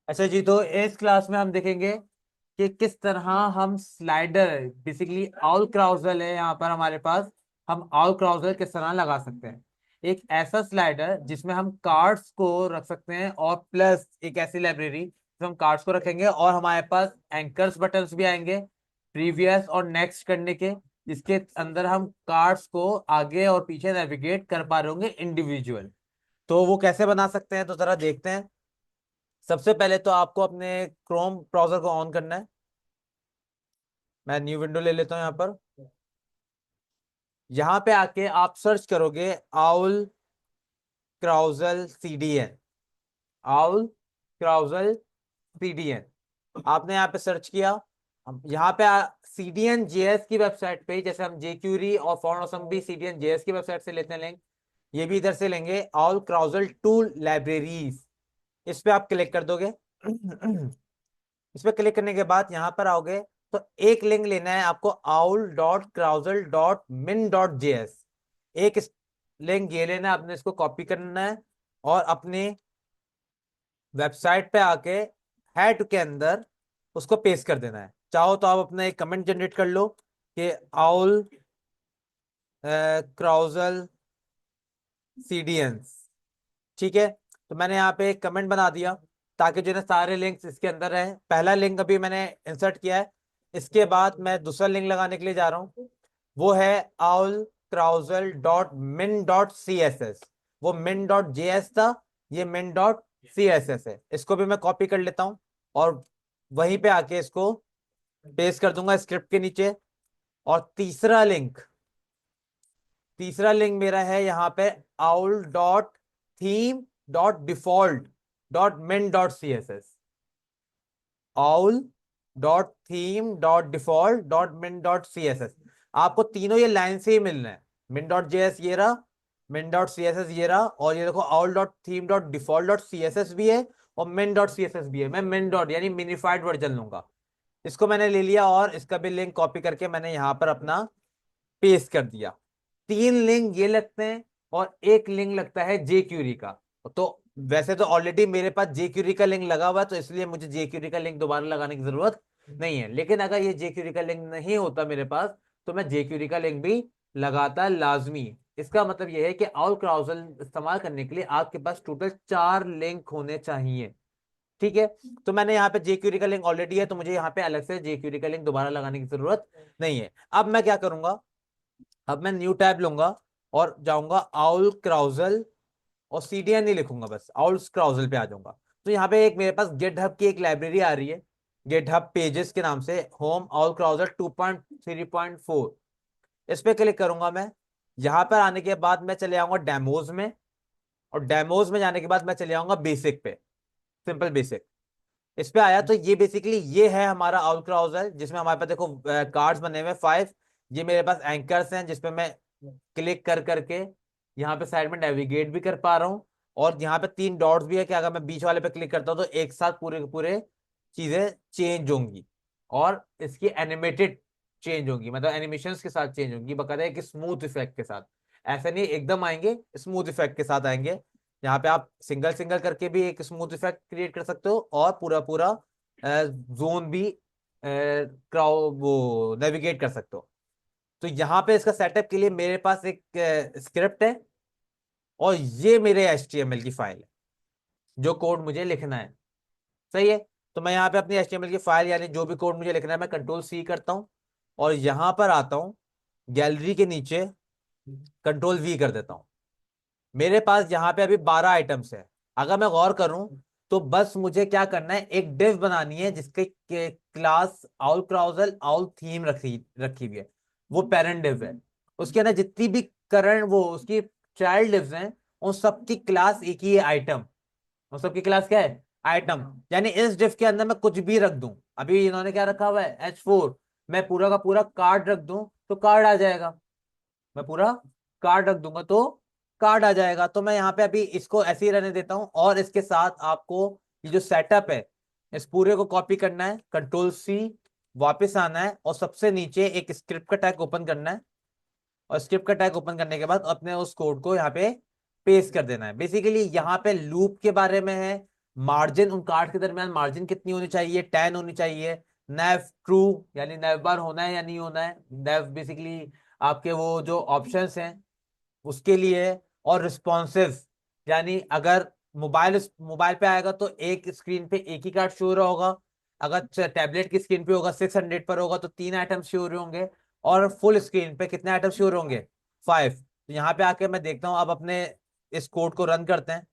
अच्छा जी, तो इस क्लास में हम देखेंगे कि किस तरह हम स्लाइडर, बेसिकली आउल क्राउजल है यहाँ पर हमारे पास, हम आउल क्राउजल किस तरह लगा सकते हैं। एक ऐसा स्लाइडर जिसमें हम कार्ड्स को रख सकते हैं और प्लस एक ऐसी लाइब्रेरी जिसमें हम कार्ड्स को रखेंगे और हमारे पास एंकर्स बटन्स भी आएंगे प्रीवियस और नेक्स्ट करने के, जिसके अंदर हम कार्ड्स को आगे और पीछे नेविगेट कर पा रहे होंगे इंडिविजुअल। तो वो कैसे बना सकते हैं, तो जरा देखते हैं। सबसे पहले तो आपको अपने क्रोम ब्राउजर को ऑन करना है। मैं न्यू विंडो ले लेता हूं यहाँ पर। यहाँ पे आके आप सर्च करोगे owl carousel CDN. Owl carousel CDN आपने यहाँ पे सर्च किया। हम यहाँ पे सीडीएन जेएस की वेबसाइट पे, जैसे हम जेक्यूरी और फॉर्म भी सीडीएन जेएस की वेबसाइट से लेते हैं लिंक, ये भी इधर से लेंगे। आउल क्राउजल टूल लाइब्रेरीज, इस पे आप क्लिक कर दोगे। इस पे क्लिक करने के बाद यहाँ पर आओगे तो एक लिंक लेना है आपको, aul.causal.min.js। एक लिंक ये लेना है, आपने इसको कॉपी करना है और अपने वेबसाइट पे आके हेड के अंदर उसको पेस्ट कर देना है। चाहो तो आप अपना एक कमेंट जनरेट कर लो कि आउल क्राउजल सीडीएंस, ठीक है। तो मैंने यहाँ पे एक कमेंट बना दिया ताकि जो है ना सारे लिंक्स इसके अंदर है। पहला लिंक अभी मैंने इंसर्ट किया है। इसके बाद मैं दूसरा लिंक लगाने के लिए जा रहा हूँ, वो है owl carousel dot min dot C S S. वो मिन डॉट जे एस था, ये मिन डॉट सी एस एस है। इसको भी मैं कॉपी कर लेता हूँ और वहीं पे आके इसको पेस्ट कर दूंगा स्क्रिप्ट के नीचे। और तीसरा लिंक मेरा है यहाँ पे, owl dot theme dot default dot min dot C S S. Owl dot theme dot default dot min dot C S S. आपको तीनों ये लाइन से ही मिलना है। मिन डॉट जे एस ये रहा, मिन डॉट सी एस एस ये रहा, और ये देखो owl dot theme dot default dot C S S भी है और मिन डॉट सी एस एस भी है। मैं मिन डॉट यानी मिनिफाइड वर्जन लूंगा। इसको मैंने ले लिया और इसका भी लिंक कॉपी करके मैंने यहाँ पर अपना पेस्ट कर दिया। तीन लिंक ये लगते हैं और एक लिंक लगता है जेक्यूरी का। तो वैसे तो ऑलरेडी मेरे पास जेक्यूरी का लिंक लगा हुआ है, तो इसलिए मुझे जेक्यूरी का लिंक दोबारा लगाने की जरूरत नहीं है। लेकिन अगर ये जेक्यूरी का लिंक नहीं होता मेरे पास, तो मैं जेक्यूरी का लिंक भी लगाता लाजमी। इसका मतलब यह है कि आउल क्राउजल इस्तेमाल करने के लिए आपके पास टोटल 4 लिंक होने चाहिए, ठीक है। तो मैंने यहाँ पे जेक्यूरी का लिंक ऑलरेडी है, तो मुझे यहाँ पे अलग से जेक्यूरी का लिंक दोबारा लगाने की जरूरत नहीं है। अब मैं क्या करूंगा, अब मैं न्यू टैब लूंगा और जाऊंगा आउल क्राउजल, और सीडीएन नहीं लिखूंगा, बस आउल क्राउजल पे आ जाऊंगा। तो यहाँ पे एक मेरे पास गिटहब की एक लाइब्रेरी आ रही है, गिटहब पेजेस के नाम से, होम आउल क्राउजल 2.3.4। इस पे क्लिक करूंगा मैं। यहाँ पर आने के बाद मैं चले आऊंगा डेमोज में, और डेमोज में जाने के बाद मैं चले आऊंगा बेसिक पे, सिंपल बेसिक। इस पे आया तो ये बेसिकली ये है हमारा आउल क्राउजल, जिसमें हमारे पास देखो कार्ड्स बने हुए 5। ये मेरे पास एंकर्स हैं जिसपे मैं क्लिक कर करके यहाँ पे साइड में नेविगेट भी कर पा रहा हूँ। और यहाँ पे 3 डॉट्स भी है कि अगर मैं बीच वाले पे क्लिक करता हूँ तो एक साथ पूरे के पूरे चीजें चेंज होंगी, और इसकी एनिमेटेड चेंज होंगी, मतलब एनिमेशंस के साथ चेंज होंगी, बकायदा एक स्मूथ इफेक्ट के साथ। ऐसा नहीं एकदम आएंगे, स्मूथ इफेक्ट के साथ आएंगे। यहाँ पे आप सिंगल सिंगल करके भी एक स्मूथ इफेक्ट क्रिएट कर सकते हो और पूरा पूरा जोन भी क्राउ वो नेविगेट कर सकते हो। तो यहाँ पे इसका सेटअप के लिए मेरे पास एक स्क्रिप्ट है और ये मेरे HTML की फाइल है जो कोड मुझे लिखना है, सही है। तो मैं यहाँ पे अपनी HTML की फाइल यानी जो भी कोड मुझे लिखना है, मैं कंट्रोल C करता हूँ और यहाँ पर आता हूँ गैलरी के नीचे, कंट्रोल V कर देता हूँ। मेरे पास यहाँ पे अभी 12 आइटम्स है। अगर मैं गौर करूं तो बस मुझे क्या करना है, एक डिव बनानी है जिसके class owl carousel owl theme रखी रखी हुई है, वो पेरेंट डिव है। उसके अंदर जितनी भी करंट वो उसकी चाइल्ड डिव्स हैं, उन सबकी क्लास एक ही है, आइटम। उन सबकी क्लास क्या है, आइटम। यानी इस डिव के अंदर मैं कुछ भी रख दूं, अभी इन्होंने क्या रखा हुआ है H4, मैं पूरा का पूरा कार्ड रख दूं तो कार्ड आ जाएगा। मैं पूरा कार्ड रख दूंगा तो कार्ड आ जाएगा। तो मैं यहाँ पे अभी इसको ऐसे ही रहने देता हूँ और इसके साथ आपको ये जो सेटअप है इस पूरे को कॉपी करना है, कंट्रोल C, वापस आना है और सबसे नीचे एक स्क्रिप्ट का टैग ओपन करना है। और स्क्रिप्ट का टैग ओपन करने के बाद अपने उस कोड को यहाँ पे पेस्ट कर देना है। बेसिकली यहाँ पे लूप के बारे में है, मार्जिन, उन कार्ड के दरमियान मार्जिन कितनी होनी चाहिए, 10 होनी चाहिए। नेव ट्रू, यानी नेव बार होना है या नहीं होना है। नेव बेसिकली आपके वो जो ऑप्शंस हैं उसके लिए। और रिस्पॉन्सिव, यानी अगर मोबाइल मोबाइल पे आएगा तो एक स्क्रीन पे एक ही कार्ड शो हो रहा होगा, अगर टैबलेट की स्क्रीन पे होगा 600 पर होगा तो 3 आइटम शो हो रहे होंगे, और फुल स्क्रीन पे कितने आइटम शो हो रहे होंगे, 5। तो यहाँ पे आके मैं देखता हूँ, अब अपने इस कोड को रन करते हैं।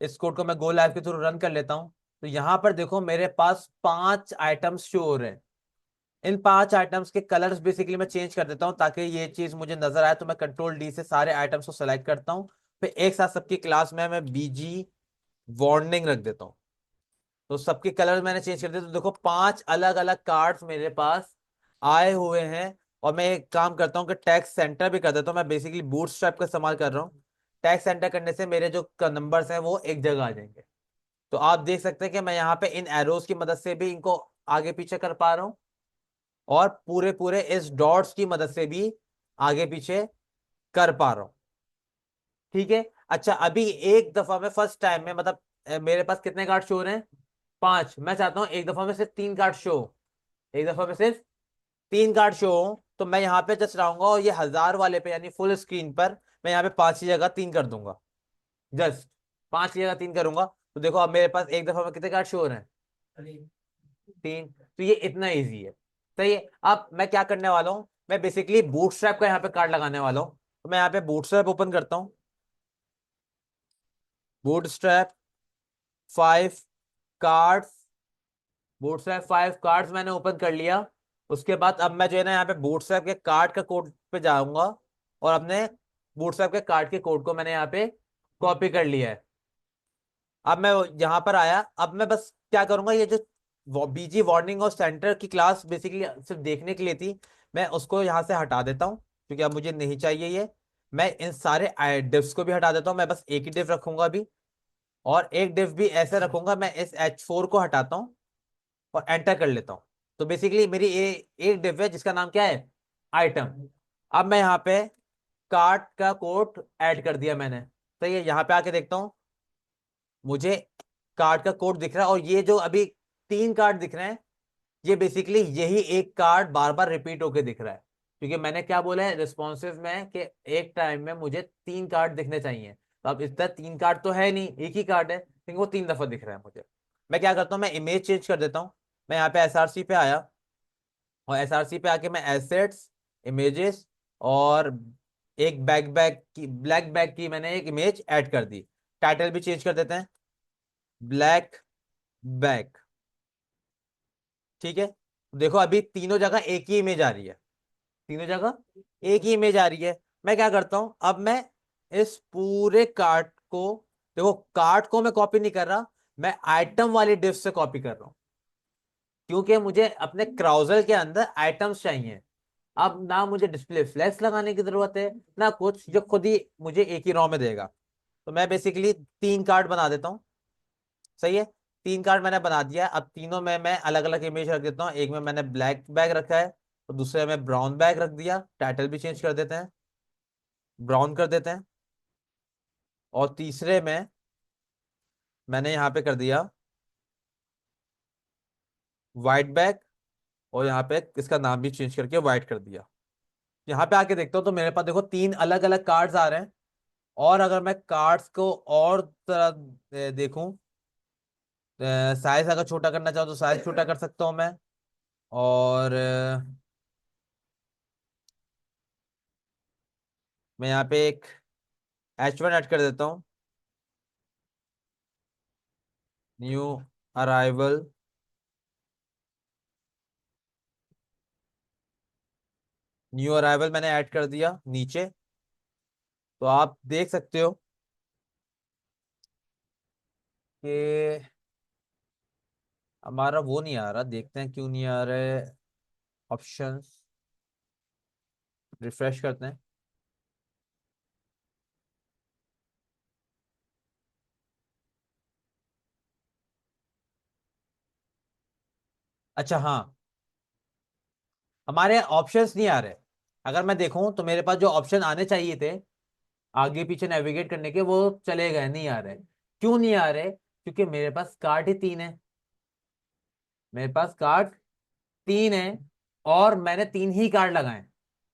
इस कोड को मैं गो लाइव के थ्रू रन कर लेता हूँ। तो यहाँ पर देखो मेरे पास 5 आइटम्स शो हो रहे हैं। इन 5 आइटम्स के कलर्स बेसिकली मैं चेंज कर देता हूँ ताकि ये चीज मुझे नजर आए। तो मैं कंट्रोल डी से सारे आइटम्स को सेलेक्ट करता हूँ, फिर एक साथ सबकी क्लास में मैं बीजी वार्निंग रख देता हूँ। तो सबके कलर मैंने चेंज कर दिए। तो देखो 5 अलग अलग कार्ड्स मेरे पास आए हुए हैं। और मैं एक काम करता हूँ कि टैक्स सेंटर भी कर देता हूँ। मैं बेसिकली बूटस्ट्रैप का इस्तेमाल कर रहा हूँ। टैक्स सेंटर करने से मेरे जो नंबर्स हैं वो एक जगह आ जाएंगे। तो आप देख सकते हैं कि मैं यहाँ पे इन एरोज की मदद से भी इनको आगे पीछे कर पा रहा हूँ, और पूरे पूरे इस डॉट्स की मदद से भी आगे पीछे कर पा रहा हूँ। ठीक है। अच्छा, अभी एक दफा में फर्स्ट टाइम में मतलब मेरे पास कितने कार्ड शो हो रहे हैं, 5। मैं चाहता हूँ एक दफा में सिर्फ 3 कार्ड शो हो। एक दफा में सिर्फ 3 कार्ड शो हो। तो मैं यहाँ पे जस्ट रहूंगा और ये 1000 वाले पे यानी फुल स्क्रीन पर मैं यहाँ पे 5 की जगह 3 कर दूंगा। जस्ट 5 की जगह 3 करूंगा। तो देखो अब मेरे पास एक दफा में कितने कार्ड शो हो रहे हैं, 3। तो ये इतना इजी है। सही है। अब मैं क्या करने वाला हूँ, मैं बेसिकली बूटस्ट्रैप का यहाँ पे कार्ड लगाने वाला हूँ। तो मैं यहाँ पे बूटस्ट्रैप ओपन करता हूँ। बूटस्ट्रैप 5 कार्ड्स, बूटस्ट्रैप 5 कार्ड्स मैंने ओपन कर लिया। उसके बाद अब मैं जो है ना यहाँ पे बूटस्ट्रैप के कार्ड का कोड पे जाऊंगा, और अपने बूटस्ट्रैप के कार्ड के कोड को मैंने यहाँ पे कॉपी कर लिया है। अब मैं यहाँ पर आया, अब मैं बस क्या करूंगा, ये जो बीजी वार्निंग और सेंटर की क्लास बेसिकली सिर्फ देखने के लिए थी, मैं उसको यहाँ से हटा देता हूँ क्योंकि अब मुझे नहीं चाहिए ये। मैं इन सारे डिव्स को भी हटा देता हूँ, मैं बस एक ही डिव रखूंगा अभी। और एक डिव भी ऐसे रखूंगा, मैं इस H4 को हटाता हूँ और एंटर कर लेता हूँ। तो बेसिकली मेरी एक डिव है जिसका नाम क्या है, आइटम। अब मैं यहाँ पे कार्ट का कोड ऐड कर दिया मैंने। तो ये यहाँ पे आके देखता हूँ, मुझे कार्ड का कोड दिख रहा है, और ये जो अभी 3 कार्ड दिख रहे हैं, ये बेसिकली यही एक कार्ड बार बार रिपीट होके दिख रहा है। क्योंकि मैंने क्या बोला है रिस्पॉन्सिव में कि एक टाइम में मुझे 3 कार्ड दिखने चाहिए। तो अब इतना 3 कार्ड तो है नहीं, एक ही कार्ड है, लेकिन वो 3 दफा दिख रहा है मुझे। मैं क्या करता हूँ, मैं इमेज चेंज कर देता हूँ। मैं यहाँ पे SRC पे आया, और SRC पे आके मैं एसेट्स, इमेजेस, और एक ब्लैक बैग की मैंने एक इमेज ऐड कर दी। टाइटल भी चेंज कर देते हैं, ब्लैक बैग। ठीक है। देखो अभी तीनों जगह एक ही इमेज आ रही है, तीनों जगह एक ही इमेज आ रही है। मैं क्या करता हूं, अब मैं इस पूरे कार्ट को, देखो कार्ट को मैं कॉपी नहीं कर रहा, मैं आइटम वाली डिव से कॉपी कर रहा हूं। क्योंकि मुझे अपने क्राउजर के अंदर आइटम्स चाहिए। अब ना मुझे डिस्प्ले फ्लैग्स लगाने की जरूरत है ना कुछ, जो खुद ही मुझे एक ही रो में देगा। तो मैं बेसिकली 3 कार्ड बना देता हूँ। सही है। 3 कार्ड मैंने बना दिया है। अब तीनों में मैं अलग अलग इमेज रख देता हूँ। एक में मैंने ब्लैक बैग रखा है, और दूसरे में ब्राउन बैग रख दिया। टाइटल भी चेंज कर देते हैं, ब्राउन कर देते हैं। और तीसरे में मैंने यहाँ पे कर दिया वाइट बैग, और यहाँ पे इसका नाम भी चेंज करके वाइट कर दिया। यहाँ पे आके देखता हूँ तो मेरे पास देखो 3 अलग अलग कार्ड्स आ रहे हैं। और अगर मैं कार्ड्स को और तरह देखूं, साइज अगर छोटा करना चाहूँ तो साइज छोटा कर सकता हूँ मैं। और मैं यहाँ पे एक H1 ऐड कर देता हूँ, न्यू अराइवल। न्यू अराइवल मैंने ऐड कर दिया नीचे। तो आप देख सकते हो कि हमारा वो नहीं आ रहा, देखते हैं क्यों नहीं आ रहा है। ऑप्शंस, रिफ्रेश करते हैं। अच्छा हाँ, हमारे ऑप्शंस नहीं आ रहे। अगर मैं देखूं तो मेरे पास जो ऑप्शन आने चाहिए थे आगे पीछे नेविगेट करने के, वो चले गए, नहीं आ रहे। क्यों नहीं आ रहे? क्योंकि मेरे पास कार्ड ही तीन है, मेरे पास कार्ड तीन है, और मैंने तीन ही कार्ड लगाए,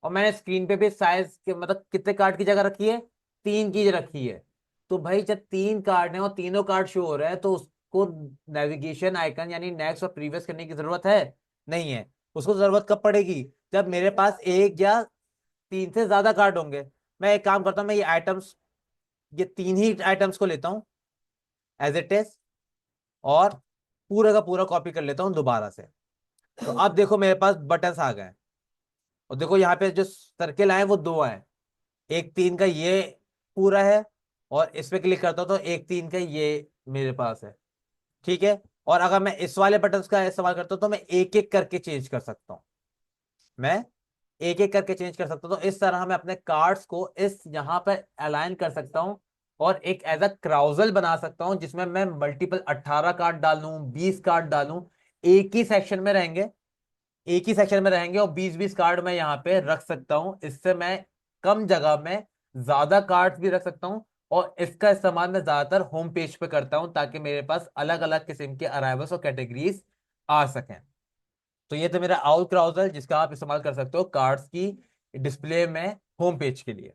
और मैंने स्क्रीन पे भी साइज के मतलब कितने कार्ड की जगह रखी है, तीन की रखी है। तो भाई जब तीन कार्ड हैं और तीनों कार्ड शो हो रहे हैं, तो उसको नेविगेशन आइकन यानी नेक्स्ट और प्रीवियस करने की जरूरत है? नहीं है। उसको जरूरत कब पड़ेगी? जब मेरे पास एक या तीन से ज्यादा कार्ड होंगे। मैं एक काम करता हूँ, मैं ये आइटम्स, ये तीन ही आइटम्स को लेता हूँ एज इट इज, और पूरा का पूरा कॉपी कर लेता हूँ दोबारा से। तो अब देखो मेरे पास बटन्स आ गए, और देखो यहाँ पे जो सर्किल आए वो दो आए। एक तीन का ये पूरा है, और इस पे क्लिक करता हूं तो एक तीन का ये मेरे पास है। ठीक है। और अगर मैं इस वाले बटन्स का इस्तेमाल करता हूं तो मैं एक एक करके चेंज कर सकता हूं, मैं एक एक करके चेंज कर सकता हूं। तो इस तरह मैं अपने कार्ड्स को इस यहाँ पे अलाइन कर सकता हूं, और एक एज अ क्राउजल बना सकता हूं जिसमें मैं मल्टीपल 18 कार्ड डालूं, 20 कार्ड डालूं। एक ही सेक्शन में रहेंगे, एक ही सेक्शन में रहेंगे, और 20-20 कार्ड मैं यहाँ पे रख सकता हूँ। इससे मैं कम जगह में ज्यादा कार्ड्स भी रख सकता हूँ, और इसका इस्तेमाल मैं ज्यादातर होम पेज पे करता हूँ ताकि मेरे पास अलग अलग किस्म के अराइवल्स और कैटेगरीज आ सकें। तो ये तो मेरा आउल क्राउजल जिसका आप इस्तेमाल कर सकते हो कार्ड्स की डिस्प्ले में होम पेज के लिए।